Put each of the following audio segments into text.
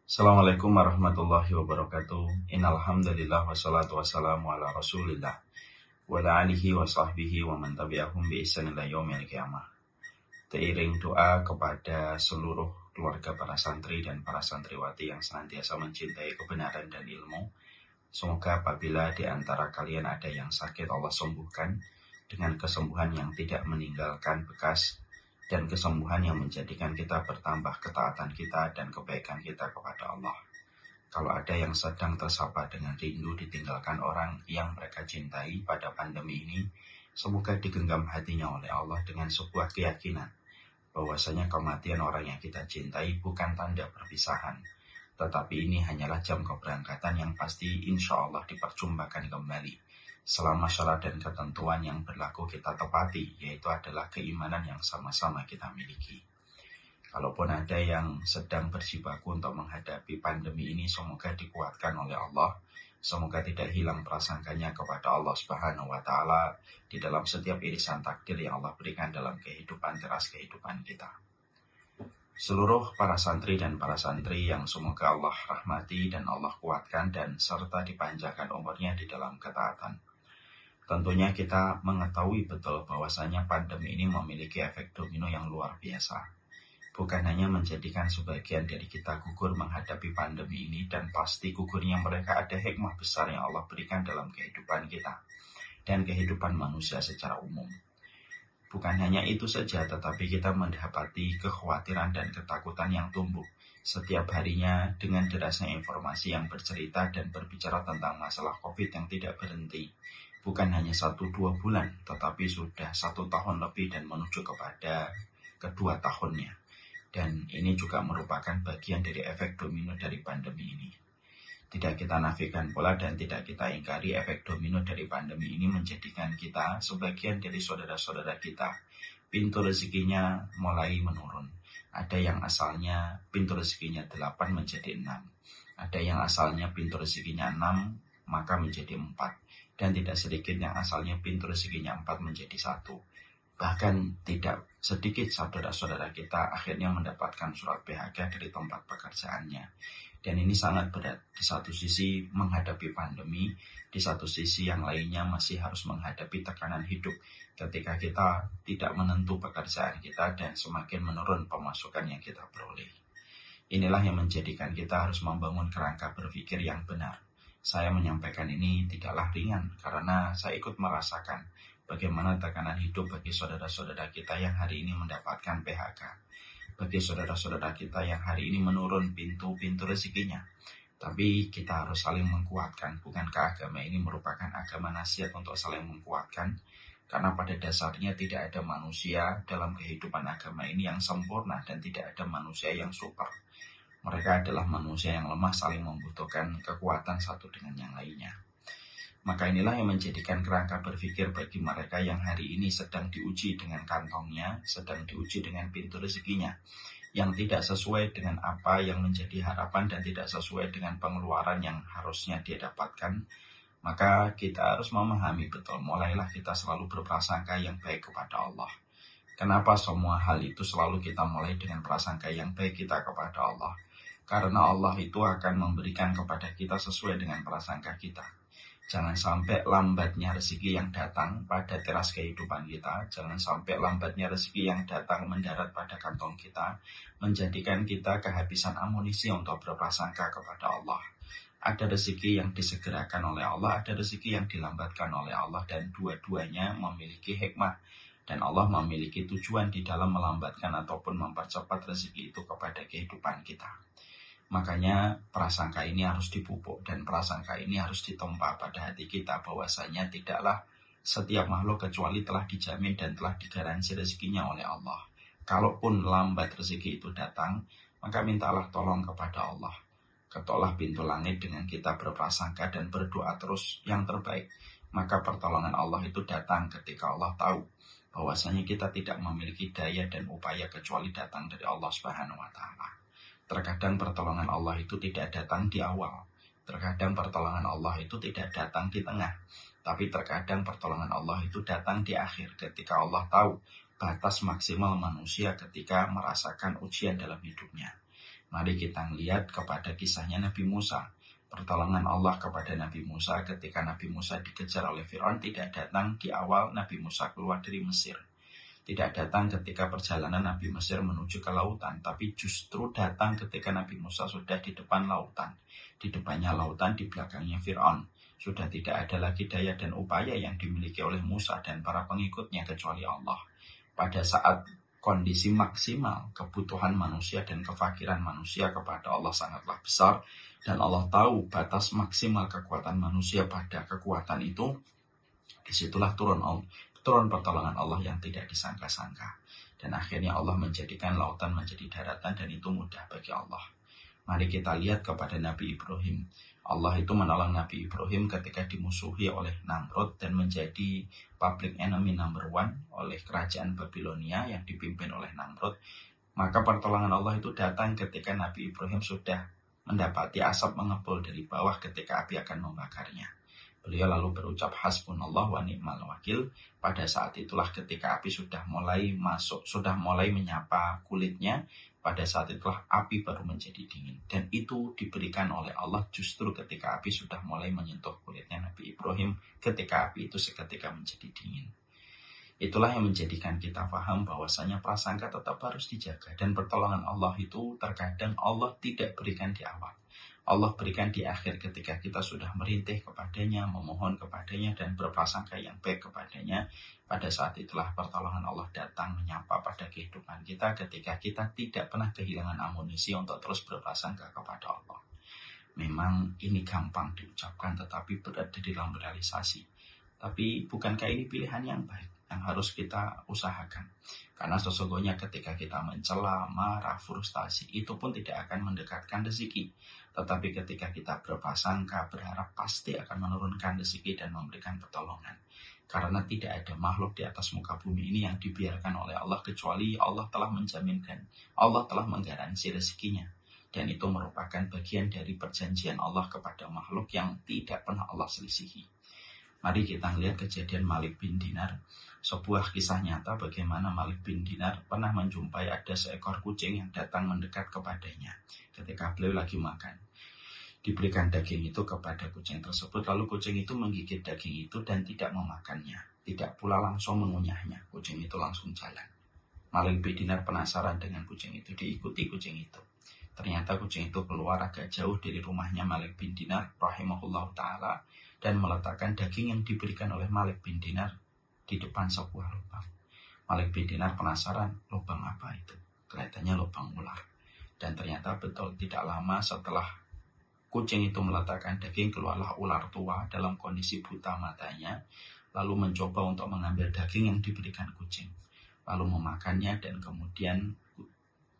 Assalamualaikum warahmatullahi wabarakatuh. Innal hamdalillah wassalatu wassalamu ala Rasulillah wa ala alihi wa sahbihi wa man tabi'ahum bi ihsan ila yaumil qiyamah. Seiring doa kepada seluruh keluarga para santri dan para santriwati yang senantiasa mencintai kebenaran dan ilmu, semoga apabila di antara kalian ada yang sakit, Allah sembuhkan dengan kesembuhan yang tidak meninggalkan bekas dan kesembuhan yang menjadikan kita bertambah ketaatan kita dan kebaikan kita kepada Allah. Kalau ada yang sedang tersapa dengan rindu ditinggalkan orang yang mereka cintai pada pandemi ini, semoga digenggam hatinya oleh Allah dengan sebuah keyakinan bahwasanya kematian orang yang kita cintai bukan tanda perpisahan, tetapi ini hanyalah jam keberangkatan yang pasti insya Allah diperjumpakan kembali selama syarat dan ketentuan yang berlaku kita tepati, yaitu adalah keimanan yang sama-sama kita miliki. Kalaupun ada yang sedang berjibaku untuk menghadapi pandemi ini, semoga dikuatkan oleh Allah. Semoga tidak hilang prasangkanya kepada Allah Subhanahu wa Ta'ala di dalam setiap irisan takdir yang Allah berikan dalam kehidupan teras kehidupan kita. Seluruh para santri dan para santri yang semoga Allah rahmati dan Allah kuatkan dan serta dipanjangkan umurnya di dalam ketaatan. Tentunya kita mengetahui betul bahwasanya pandemi ini memiliki efek domino yang luar biasa. Bukan hanya menjadikan sebagian dari kita gugur menghadapi pandemi ini, dan pasti gugurnya mereka ada hikmah besar yang Allah berikan dalam kehidupan kita dan kehidupan manusia secara umum. Bukan hanya itu saja, tetapi kita mendapati kekhawatiran dan ketakutan yang tumbuh setiap harinya dengan derasnya informasi yang bercerita dan berbicara tentang masalah COVID yang tidak berhenti. Bukan hanya 1-2 bulan, tetapi sudah 1 tahun lebih dan menuju kepada kedua tahunnya. Dan ini juga merupakan bagian dari efek domino dari pandemi ini. Tidak kita nafikan pula dan tidak kita ingkari, efek domino dari pandemi ini menjadikan kita, sebagian dari saudara-saudara kita, pintu rezekinya mulai menurun. Ada yang asalnya pintu rezekinya 8 menjadi 6. Ada yang asalnya pintu rezekinya 6 maka menjadi 4. Dan tidak sedikit yang asalnya pintu rezekinya 4 menjadi 1. Bahkan tidak sedikit saudara-saudara kita akhirnya mendapatkan surat PHK dari tempat pekerjaannya. Dan ini sangat berat. Di satu sisi menghadapi pandemi, di satu sisi yang lainnya masih harus menghadapi tekanan hidup ketika kita tidak menentu pekerjaan kita dan semakin menurun pemasukan yang kita peroleh. Inilah yang menjadikan kita harus membangun kerangka berpikir yang benar. Saya menyampaikan ini tidaklah ringan karena saya ikut merasakan bagaimana tekanan hidup bagi saudara-saudara kita yang hari ini mendapatkan PHK. Bagi saudara-saudara kita yang hari ini menurun pintu-pintu rezekinya. Tapi kita harus saling menguatkan. Bukankah agama ini merupakan agama nasihat untuk saling menguatkan? Karena pada dasarnya tidak ada manusia dalam kehidupan agama ini yang sempurna dan tidak ada manusia yang super. Mereka adalah manusia yang lemah, saling membutuhkan kekuatan satu dengan yang lainnya. Maka inilah yang menjadikan kerangka berpikir bagi mereka yang hari ini sedang diuji dengan kantongnya, sedang diuji dengan pintu rezekinya, yang tidak sesuai dengan apa yang menjadi harapan dan tidak sesuai dengan pengeluaran yang harusnya dia dapatkan. Maka kita harus memahami betul, mulailah kita selalu berprasangka yang baik kepada Allah. Kenapa semua hal itu selalu kita mulai dengan prasangka yang baik kita kepada Allah? Karena Allah itu akan memberikan kepada kita sesuai dengan prasangka kita. Jangan sampai lambatnya rezeki yang datang pada teras kehidupan kita, jangan sampai lambatnya rezeki yang datang mendarat pada kantong kita, menjadikan kita kehabisan amunisi untuk berprasangka kepada Allah. Ada rezeki yang disegerakan oleh Allah, ada rezeki yang dilambatkan oleh Allah, dan dua-duanya memiliki hikmah. Dan Allah memiliki tujuan di dalam melambatkan ataupun mempercepat rezeki itu kepada kehidupan kita. Makanya prasangka ini harus dipupuk dan prasangka ini harus ditempa pada hati kita bahwasanya tidaklah setiap makhluk kecuali telah dijamin dan telah digaransi rezekinya oleh Allah. Kalaupun lambat rezeki itu datang, maka mintalah tolong kepada Allah. Ketuklah pintu langit dengan kita berprasangka dan berdoa terus yang terbaik. Maka pertolongan Allah itu datang ketika Allah tahu bahwasanya kita tidak memiliki daya dan upaya kecuali datang dari Allah Subhanahu wa Ta'ala. Terkadang pertolongan Allah itu tidak datang di awal. Terkadang pertolongan Allah itu tidak datang di tengah. Tapi terkadang pertolongan Allah itu datang di akhir ketika Allah tahu batas maksimal manusia ketika merasakan ujian dalam hidupnya. Mari kita lihat kepada kisahnya Nabi Musa. Pertolongan Allah kepada Nabi Musa ketika Nabi Musa dikejar oleh Fir'aun tidak datang di awal Nabi Musa keluar dari Mesir. Tidak datang ketika perjalanan Nabi Mesir menuju ke lautan, tapi justru datang ketika Nabi Musa sudah di depan lautan. Di depannya lautan, di belakangnya Fir'aun. Sudah tidak ada lagi daya dan upaya yang dimiliki oleh Musa dan para pengikutnya kecuali Allah. Pada saat kondisi maksimal kebutuhan manusia dan kefakiran manusia kepada Allah sangatlah besar, dan Allah tahu batas maksimal kekuatan manusia pada kekuatan itu, disitulah turun pertolongan Allah yang tidak disangka-sangka. Dan akhirnya Allah menjadikan lautan menjadi daratan, dan itu mudah bagi Allah. Mari kita lihat kepada Nabi Ibrahim. Allah itu menolong Nabi Ibrahim ketika dimusuhi oleh Namrud dan menjadi public enemy number 1 oleh kerajaan Babilonia yang dipimpin oleh Namrud. Maka pertolongan Allah itu datang ketika Nabi Ibrahim sudah mendapati asap mengepul dari bawah ketika api akan membakarnya. Beliau lalu berucap hasbunallah wa ni'mal wakil. Pada saat itulah ketika api sudah mulai masuk, sudah mulai menyapa kulitnya. Pada saat itulah api baru menjadi dingin. Dan itu diberikan oleh Allah justru ketika api sudah mulai menyentuh kulitnya Nabi Ibrahim. Ketika api itu seketika menjadi dingin. Itulah yang menjadikan kita paham bahwasanya prasangka tetap harus dijaga. Dan pertolongan Allah itu terkadang Allah tidak berikan di awal. Allah berikan di akhir ketika kita sudah merintih kepadanya, memohon kepadanya, dan berprasangka yang baik kepadanya. Pada saat itulah pertolongan Allah datang menyapa pada kehidupan kita ketika kita tidak pernah kehilangan amunisi untuk terus berprasangka kepada Allah. Memang ini gampang diucapkan tetapi berada di dalam realisasi. Tapi bukankah ini pilihan yang baik yang harus kita usahakan? Karena sesungguhnya ketika kita mencela, marah, frustasi, itu pun tidak akan mendekatkan rezeki. Tetapi ketika kita berprasangka, berharap pasti akan menurunkan rezeki dan memberikan pertolongan. Karena tidak ada makhluk di atas muka bumi ini yang dibiarkan oleh Allah kecuali Allah telah menjamin dan Allah telah menggaransi rezekinya. Dan itu merupakan bagian dari perjanjian Allah kepada makhluk yang tidak pernah Allah selisihi. Mari kita lihat kejadian Malik bin Dinar. Sebuah kisah nyata bagaimana Malik bin Dinar pernah menjumpai ada seekor kucing yang datang mendekat kepadanya ketika beliau lagi makan. Diberikan daging itu kepada kucing tersebut, lalu kucing itu menggigit daging itu dan tidak memakannya. Tidak pula langsung mengunyahnya, kucing itu langsung jalan. Malik bin Dinar penasaran dengan kucing itu, diikuti kucing itu. Ternyata kucing itu keluar agak jauh dari rumahnya Malik bin Dinar rahimahullah ta'ala dan meletakkan daging yang diberikan oleh Malik bin Dinar di depan sebuah lubang. Malik bin Dinar penasaran, lubang apa itu? Kelihatannya lubang ular. Dan ternyata betul, tidak lama setelah kucing itu meletakkan daging, keluarlah ular tua dalam kondisi buta matanya, lalu mencoba untuk mengambil daging yang diberikan kucing, lalu memakannya dan kemudian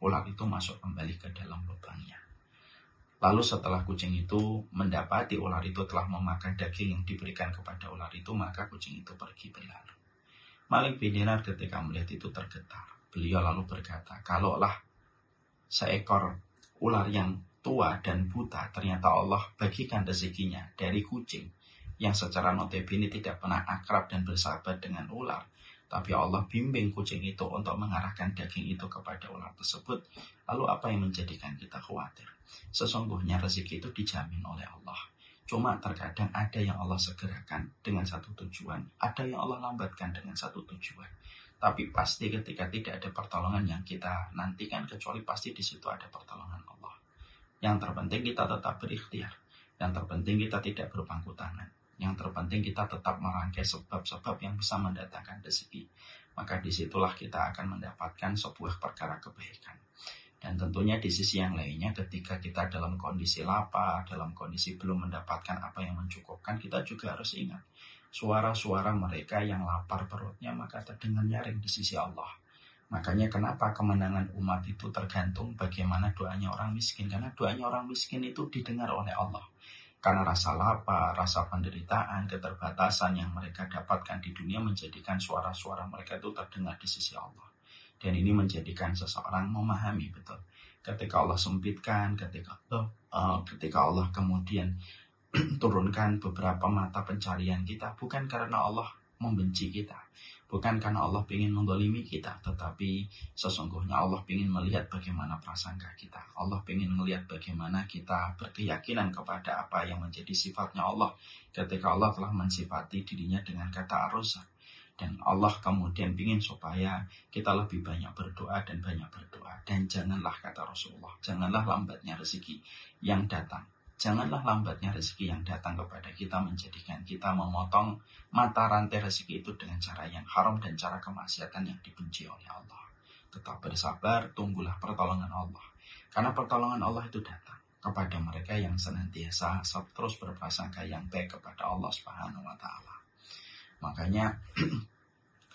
ular itu masuk kembali ke dalam lubangnya. Lalu setelah kucing itu mendapati ular itu telah memakan daging yang diberikan kepada ular itu, maka kucing itu pergi berlalu. Malik bin Dinar ketika melihat itu tergetar. Beliau lalu berkata, kalaulah seekor ular yang tua dan buta ternyata Allah bagikan rezekinya dari kucing yang secara notabene tidak pernah akrab dan bersahabat dengan ular, tapi Allah bimbing kucing itu untuk mengarahkan daging itu kepada ular tersebut, lalu apa yang menjadikan kita khawatir? Sesungguhnya rezeki itu dijamin oleh Allah. Cuma terkadang ada yang Allah segerakan dengan satu tujuan, ada yang Allah lambatkan dengan satu tujuan. Tapi pasti ketika tidak ada pertolongan yang kita nantikan, kecuali pasti di situ ada pertolongan Allah. Yang terpenting kita tetap berikhtiar. Yang terpenting kita tidak berpangku tangan. Yang terpenting kita tetap merangkai sebab-sebab yang bisa mendatangkan rezeki. Maka disitulah kita akan mendapatkan sebuah perkara kebaikan. Dan tentunya di sisi yang lainnya ketika kita dalam kondisi lapar, dalam kondisi belum mendapatkan apa yang mencukupkan, kita juga harus ingat suara-suara mereka yang lapar perutnya maka terdengar nyaring di sisi Allah. Makanya kenapa kemenangan umat itu tergantung bagaimana doanya orang miskin. Karena doanya orang miskin itu didengar oleh Allah. Karena rasa lapar, rasa penderitaan, keterbatasan yang mereka dapatkan di dunia menjadikan suara-suara mereka itu terdengar di sisi Allah. Dan ini menjadikan seseorang memahami betul. Ketika Allah sempitkan, ketika Allah kemudian turunkan beberapa mata pencarian kita, bukan karena Allah membenci kita, Bukan karena Allah ingin mendolimi kita, tetapi sesungguhnya Allah ingin melihat bagaimana prasangka kita. Allah ingin melihat bagaimana kita berkeyakinan kepada apa yang menjadi sifatnya Allah. Ketika Allah telah mensifati dirinya dengan kata Ar-Razzaq. Dan Allah kemudian ingin supaya kita lebih banyak berdoa dan banyak berdoa. Dan janganlah, kata Rasulullah, janganlah lambatnya rezeki yang datang. Janganlah lambatnya rezeki yang datang kepada kita menjadikan kita memotong mata rantai rezeki itu dengan cara yang haram dan cara kemaksiatan yang dibenci oleh Allah. Tetap bersabar, tunggulah pertolongan Allah. Karena pertolongan Allah itu datang kepada mereka yang senantiasa terus berprasangka yang baik kepada Allah Subhanahu wa Ta'ala. Makanya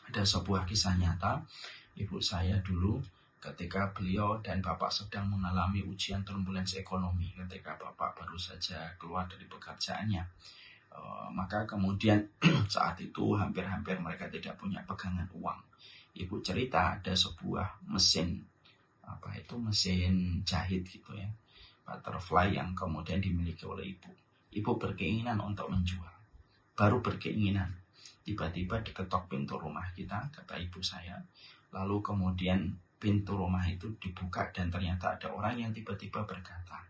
ada sebuah kisah nyata, ibu saya dulu ketika beliau dan bapak sedang mengalami ujian turbulensi ekonomi, ketika bapak baru saja keluar dari pekerjaannya, maka kemudian saat itu hampir-hampir mereka tidak punya pegangan uang. Ibu cerita ada sebuah mesin mesin jahit gitu ya, butterfly, yang kemudian dimiliki oleh ibu. Ibu berkeinginan untuk menjual, baru berkeinginan, tiba-tiba diketok pintu rumah kita, kata ibu saya. Lalu kemudian pintu rumah itu dibuka dan ternyata ada orang yang tiba-tiba berkata,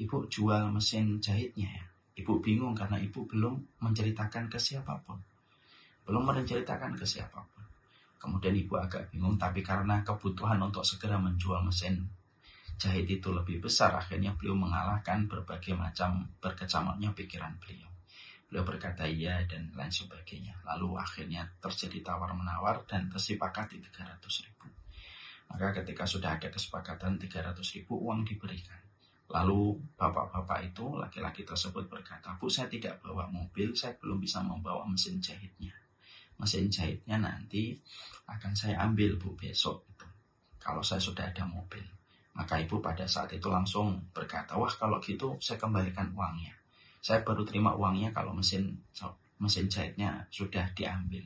"Ibu jual mesin jahitnya ya?" Ibu bingung karena ibu belum menceritakan ke siapapun. Kemudian ibu agak bingung, tapi karena kebutuhan untuk segera menjual mesin jahit itu lebih besar, akhirnya beliau mengalahkan berbagai macam berkecamuknya pikiran beliau. Beliau berkata iya dan lain sebagainya. Lalu akhirnya terjadi tawar-menawar dan tersepakati 300.000. Maka ketika sudah ada kesepakatan 300.000, uang diberikan. Lalu bapak-bapak itu, laki-laki tersebut berkata, "Bu, saya tidak bawa mobil, saya belum bisa membawa mesin jahitnya. Mesin jahitnya nanti akan saya ambil, Bu, besok itu, kalau saya sudah ada mobil." Maka ibu pada saat itu langsung berkata, "Wah, kalau gitu saya kembalikan uangnya. Saya baru terima uangnya kalau mesin jahitnya sudah diambil."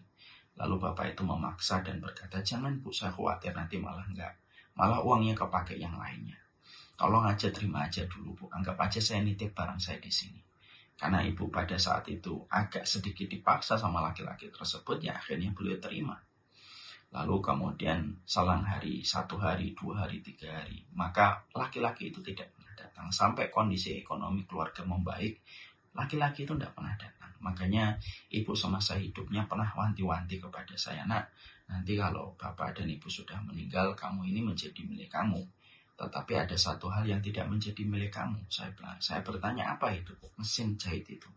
Lalu bapak itu memaksa dan berkata, "Jangan, Bu, saya khawatir nanti malah uangnya kepake yang lainnya. Tolong aja, terima aja dulu, Bu. Anggap aja saya nitip barang saya di sini." Karena ibu pada saat itu agak sedikit dipaksa sama laki-laki tersebut, ya akhirnya beliau terima. Lalu kemudian selang hari, 1 hari, 2 hari, 3 hari, maka laki-laki itu tidak pernah datang. Sampai kondisi ekonomi keluarga membaik, laki-laki itu tidak pernah datang. Makanya ibu semasa hidupnya pernah wanti-wanti kepada saya, "Nak, nanti kalau bapak dan ibu sudah meninggal, kamu ini menjadi milik kamu. Tetapi ada satu hal yang tidak menjadi milik kamu." Saya bertanya, "Apa itu?" "Mesin jahit itu."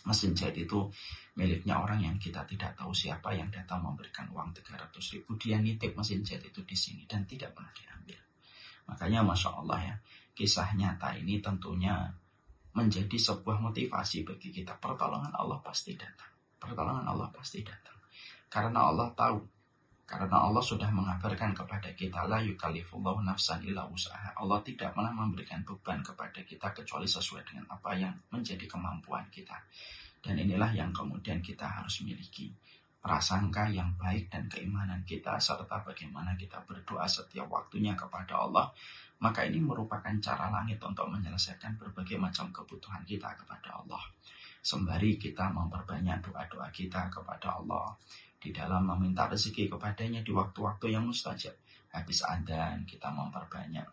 Mesin jahit itu miliknya orang yang kita tidak tahu siapa, yang datang memberikan uang 300.000. Dia nitip mesin jahit itu di sini dan tidak pernah diambil. Makanya Masya Allah ya, kisah nyata ini tentunya menjadi sebuah motivasi bagi kita. Pertolongan Allah pasti datang. Pertolongan Allah pasti datang. Karena Allah tahu. Karena Allah sudah mengabarkan kepada kita, la yukallifullahu nafsan illa wus'aha. Allah tidak pernah memberikan beban kepada kita kecuali sesuai dengan apa yang menjadi kemampuan kita. Dan inilah yang kemudian kita harus miliki. Prasangka yang baik dan keimanan kita, serta bagaimana kita berdoa setiap waktunya kepada Allah. Maka ini merupakan cara langit untuk menyelesaikan berbagai macam kebutuhan kita kepada Allah. Sembari kita memperbanyak doa-doa kita kepada Allah di dalam meminta rezeki kepadanya di waktu-waktu yang mustajab. Habis adzan kita memperbanyak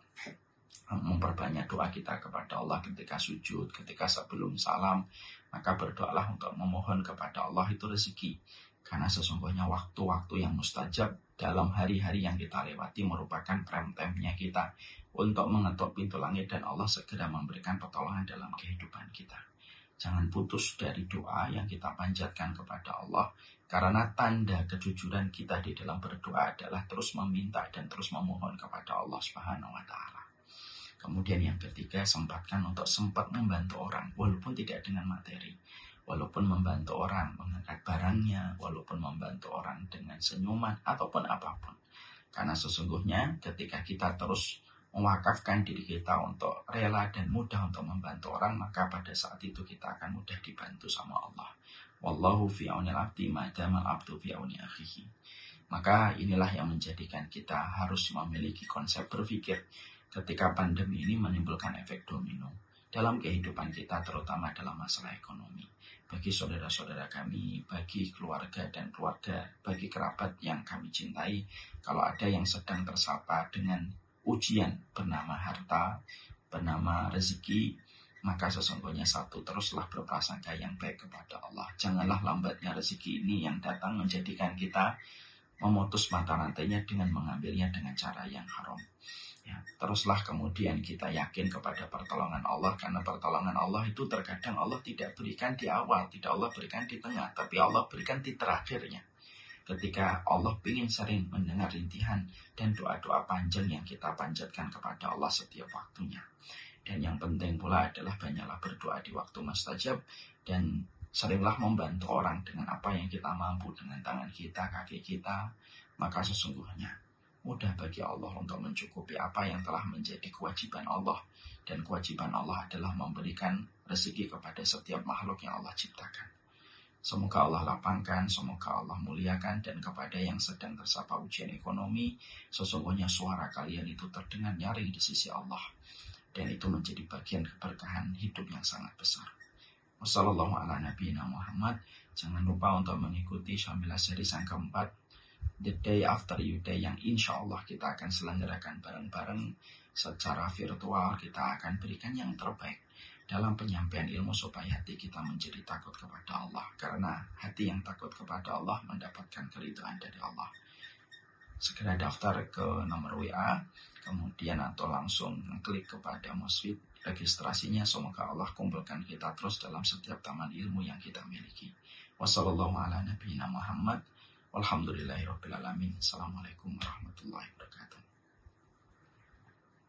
doa kita kepada Allah ketika sujud, ketika sebelum salam. Maka berdoalah untuk memohon kepada Allah itu rezeki. Karena sesungguhnya waktu-waktu yang mustajab dalam hari-hari yang kita lewati merupakan prime time-nya kita untuk mengetuk pintu langit dan Allah segera memberikan pertolongan dalam kehidupan kita. Jangan putus dari doa yang kita panjatkan kepada Allah, karena tanda kejujuran kita di dalam berdoa adalah terus meminta dan terus memohon kepada Allah Subhanahu wa Ta'ala. Kemudian yang ketiga, sempatkan untuk sempat membantu orang walaupun tidak dengan materi, walaupun membantu orang mengangkat barangnya, walaupun membantu orang dengan senyuman ataupun apapun. Karena sesungguhnya ketika kita terus mewakafkan diri kita untuk rela dan mudah untuk membantu orang, maka pada saat itu kita akan mudah dibantu sama Allah. Wallahu fi aunil abdi ma damal abdu fi auni akhihi. Maka inilah yang menjadikan kita harus memiliki konsep berpikir ketika pandemi ini menimbulkan efek domino dalam kehidupan kita, terutama dalam masalah ekonomi. bagi saudara-saudara kami, bagi keluarga dan keluarga, bagi kerabat yang kami cintai. Kalau ada yang sedang tersapa dengan ujian bernama harta, bernama rezeki, maka sesungguhnya satu, teruslah berprasangka yang baik kepada Allah. Janganlah lambatnya rezeki ini yang datang menjadikan kita memutus mata rantainya dengan mengambilnya dengan cara yang haram. Ya, teruslah kemudian kita yakin kepada pertolongan Allah, karena pertolongan Allah itu terkadang Allah tidak berikan di awal, tidak Allah berikan di tengah, tapi Allah berikan di terakhirnya. Ketika Allah ingin sering mendengar rintihan dan doa-doa panjang yang kita panjatkan kepada Allah setiap waktunya. Dan yang penting pula adalah banyaklah berdoa di waktu mustajab dan seringlah membantu orang dengan apa yang kita mampu, dengan tangan kita, kaki kita. Maka sesungguhnya mudah bagi Allah untuk mencukupi apa yang telah menjadi kewajiban Allah. Dan kewajiban Allah adalah memberikan rezeki kepada setiap makhluk yang Allah ciptakan. Semoga Allah lapangkan, semoga Allah muliakan. Dan kepada yang sedang tersapa ujian ekonomi, sesungguhnya suara kalian itu terdengar nyaring di sisi Allah. Dan itu menjadi bagian keberkahan hidup yang sangat besar. Wassalamualaikum. Jangan lupa untuk mengikuti Syamila Series yang keempat, The Day After You Day, yang insya Allah kita akan selenggarakan bareng-bareng secara virtual. Kita akan berikan yang terbaik dalam penyampaian ilmu supaya hati kita menjadi takut kepada Allah. Karena hati yang takut kepada Allah mendapatkan keridhaan dari Allah. Segera daftar ke nomor WA, kemudian atau langsung klik kepada Musfid registrasinya. Semoga Allah kumpulkan kita terus dalam setiap taman ilmu yang kita miliki. Wassalamualaikum warahmatullahi wabarakatuh. Assalamualaikum warahmatullahi wabarakatuh.